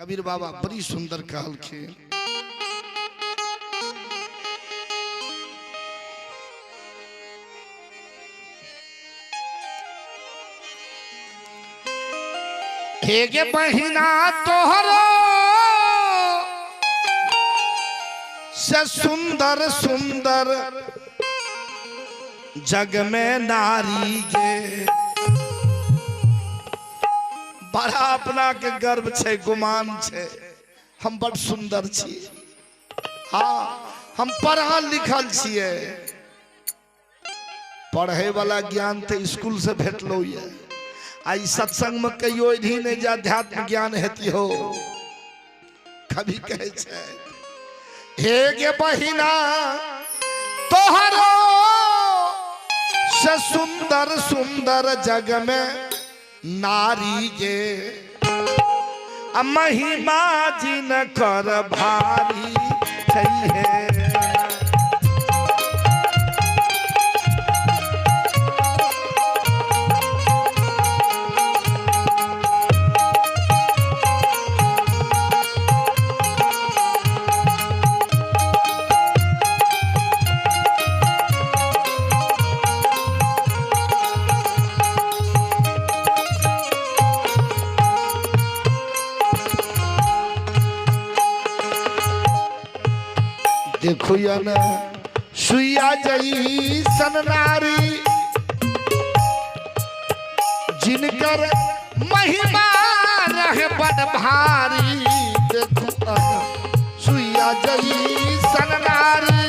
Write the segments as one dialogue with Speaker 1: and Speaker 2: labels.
Speaker 1: कबीर बाबा बड़ी सुंदर कहल खे। हेगे बहिना तोहरो से सुंदर सुंदर जग में नारी गे। बड़ा अपना के गर्व छे, गुमान छे, हम बड़ सुंदर छी। हाँ, हम पढ़ल लिखल छिए। पढ़े वाला ज्ञान तो स्कूल से भेटलो ये। आई सत्संग में कहियो ही नहीं जे अध्यात्म ज्ञान हेती हो। कभी कहे छे हे गे बहिना तोहरो से सुंदर सुंदर जग में नारी गे। महिमा जिन कर भारी है। देखो या ना सुइया जई सन नारी जिनकर महिमा रहे बड़ भारी। देखो सुइया जई सन नारी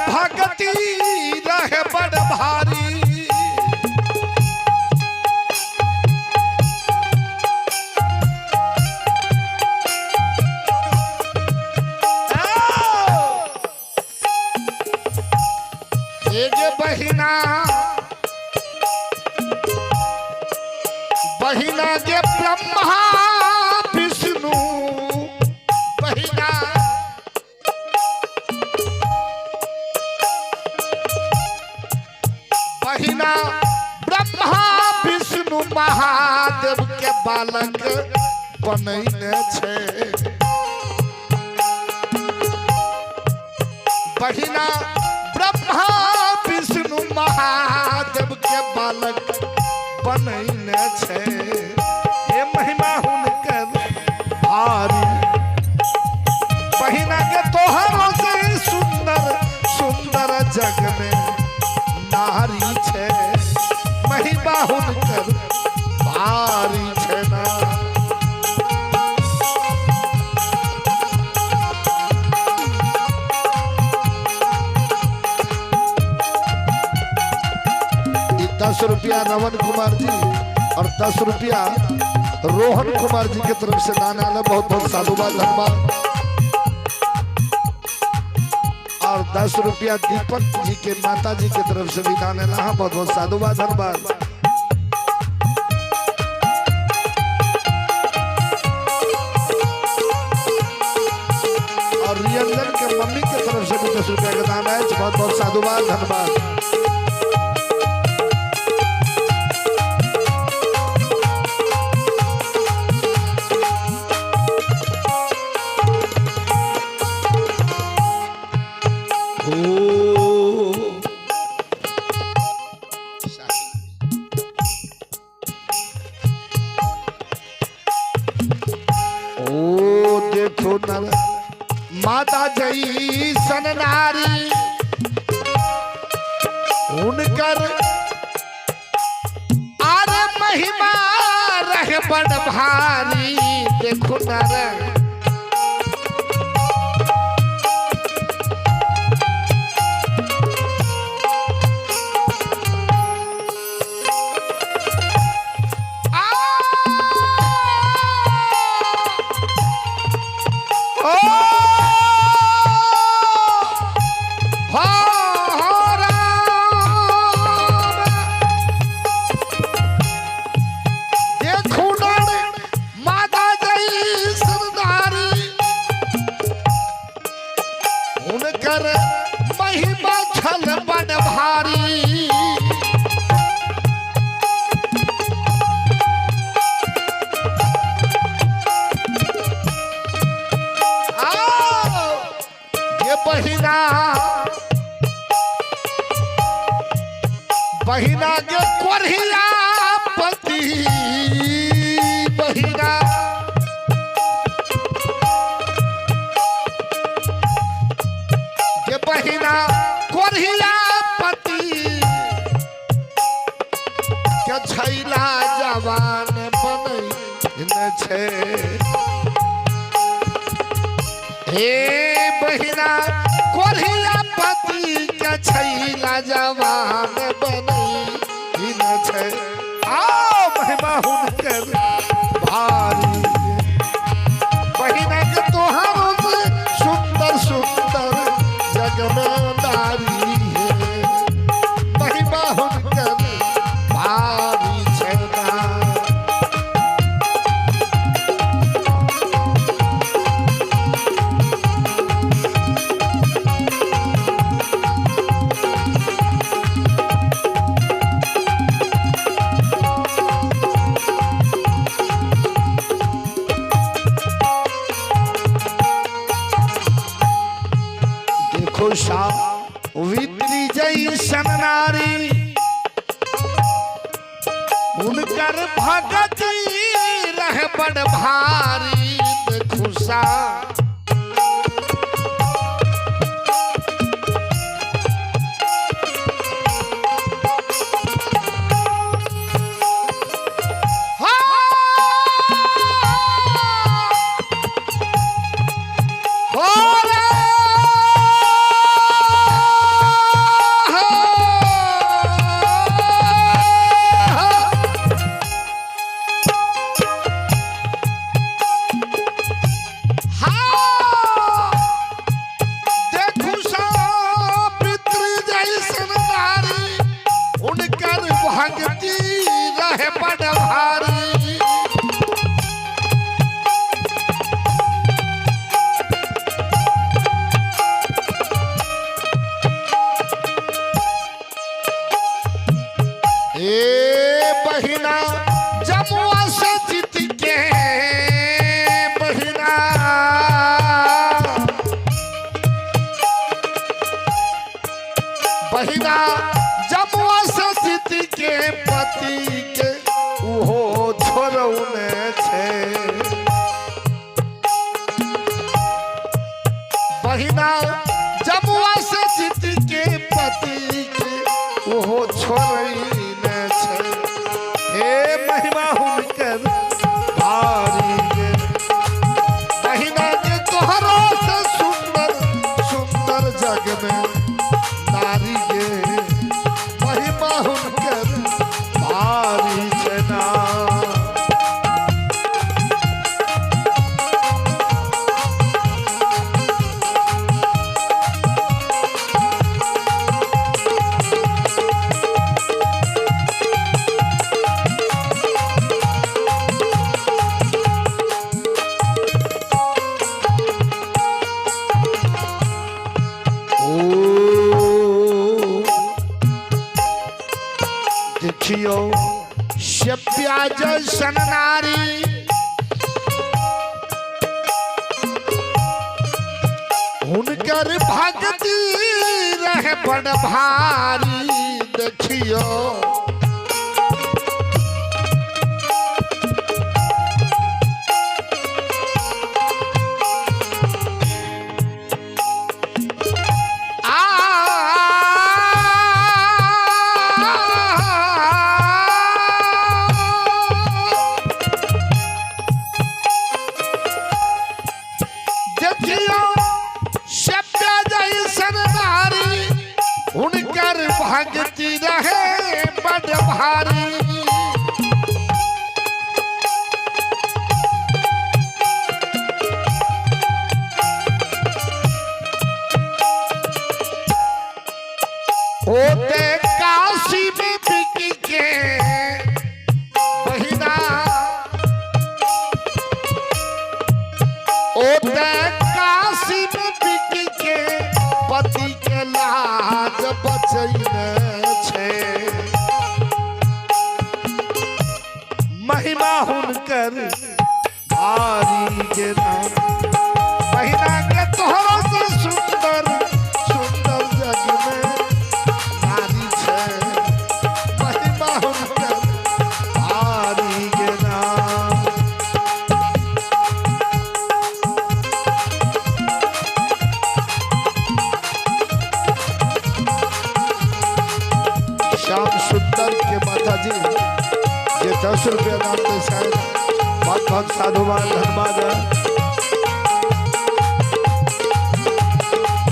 Speaker 1: भगती रहे बड़ भारी। एक बहिना बहिना के ब्रह्मा विष्णु बहिना बहिना ब्रह्मा विष्णु महादेव के बालक बनैने छे। बहिना ब्रह्मा विष्णु महादेव के बालक बनैने छे। ये महिमा हुनकर भारी। बहिना के तोहरो से सुंदर सुंदर जग में नारी छे। महिमा हुनकर भारी छे ना। ₹10 रमन कुमार जी और ₹10 रोहन कुमार जी की तरफ से दान आना। बहुत बहुत साधुवाद धन्यवाद। और ₹10 दीपक जी के माता जी की तरफ से भी दान आना। बहुत बहुत साधुवाद धन्यवाद। और रियंजन के मम्मी की तरफ से भी ₹10 का दान है। बहुत बहुत साधुवाद धन्यवाद। देखो नर माता जई सन नारी उनकर आरे महिमा रहे बड़ भारी। देखो नर बहिना के कोरिया पति बहिना के बहिना कोरिया पति के छैला जवान बनै छे हे बहिना कोरिया पति के छैला जवान बनै छे आओ महिमा हुनकर भारी बहिना के तोहार सुंदर सुंदर जग में नारी है महिमा हुनकर भारी छे ना वित्री जैसन नारी उनकर भगति रह बड़ भारी देखुसा बहिना जमुआ से जीत के बहिना बहिना जमुआ से जीत के पति के उहो छोड़ौने छे बहिना जमुआ से जीत के पति के उहो छोड़ने छे हे महिमा हुनकर भारी गे बहिना के तोहरो से सुंदर सुंदर जग में नारी गे महिमा हुनकर भारी छे ना देखियो शप्या जैसन नारी हुनकर भक्ति रह बड़ भारी देखियो भक्ति रहे बड़ भारी होते काशी में बिक के बहिना होते काशी में बिक के पति के लाज बचैने छे महिमा हुनकर भारी के नाम बहिना के तोहरो से सुंदर सुंदर जग में नारी छे श्याम सुंदर के माता जी ये 10 रुपया दान दे शायद बहुत बहुत साधुवाद धन्यवाद।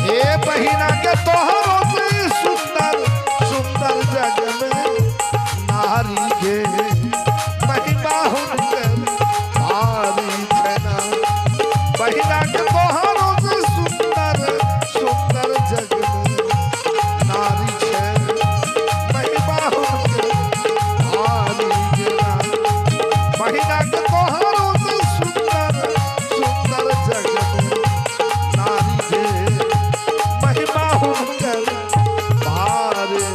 Speaker 1: ये बहिना के तोहरों से सुंदर सुंदर जग में नारी के महिमा हुनकर भारी छना। बहिना के तोहरों से सुंदर सुंदर जग में नारी छे महिमा हुनकर भारी छना। बहिना के तोहरों से सुंदर सुंदर जग में नारी छे महिमा हुनकर भारी।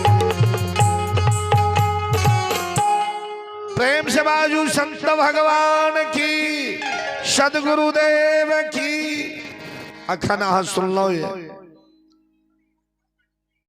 Speaker 1: प्रेम से बाजू संत भगवान की सदगुरुदेव की अखना सुन लो ये